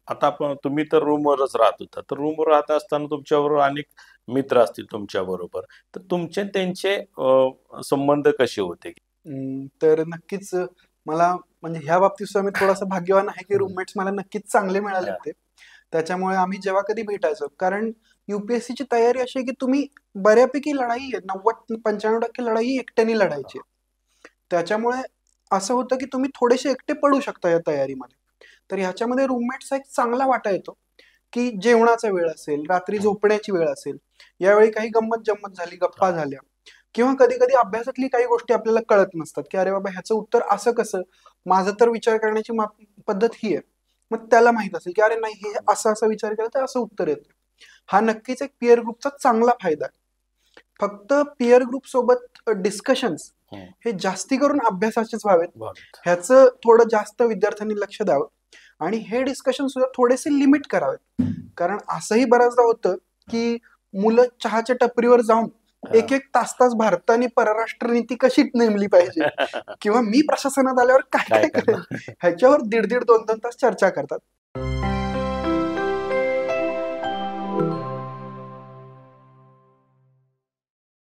आता आपण तुम्ही तर रूमवरच राहत होता. तर रूमवर राहत असताना तुमच्याबरोबर अनेक मित्र असतील तुमच्याबरोबर. तर तुमचे त्यांचे संबंध कसे होते? तर नक्कीच मला म्हणजे ह्या बाबतीत सुद्धा मी थोडासा भाग्यवान आहे, की हं. रूममेट्स मला नक्कीच चांगले मिळाले हां, होते. त्याच्यामुळे आम्ही जेव्हा कधी भेटायचो, कारण ची तयारी अशी आहे, की तुम्ही बऱ्यापैकी लढाई आहे 90-95% लढाई एकट्याने लढायची आहे. त्याच्यामुळे असं होतं, की तुम्ही थोडेसे एकटे पडू शकता या तयारीमध्ये. तर ह्याच्यामध्ये रूममेटचा एक चांगला वाटा येतो, की जेवणाचा वेळ असेल, रात्री हं. झोपण्याची वेळ असेल, यावेळी काही गंमत-जंमत झाली, गप्पा हां. झाल्या किंवा कधी-कधी अभ्यासातली काही गोष्टी आपल्याला कळत नसतात, की "अरे बाबा, ह्याचं उत्तर असं कसं? माझा तर विचार करण्याची पद्धत ही आहे." मग त्याला माहीत असेल, की "अरे नाही, हे असा-असा विचार केला तर असं उत्तर येतं." हा नक्कीच एक पीअर ग्रुपचा चांगला फायदा आहे. फक्त पीअर ग्रुप सोबत डिस्कशन्स हं. हे जास्ती करून अभ्यासाचेच व्हावेत. बरं. ह्याचं थोडं जास्त विद्यार्थ्यांनी लक्ष द्यावं आणि हे डिस्कशन सुद्धा थोडेसे लिमिट करावेत. कारण असंही बऱ्याचदा होतं, की मुलं चहाच्या टपरीवर जाऊन हां. 1-1 तास-तास भारताने परराष्ट्र नीती कशी नेमली पाहिजे किंवा मी प्रशासनात आल्यावर काय काय-काय करेल, करणार? ह्याच्यावर 1.5-1.5, 2-2 तास चर्चा करतात.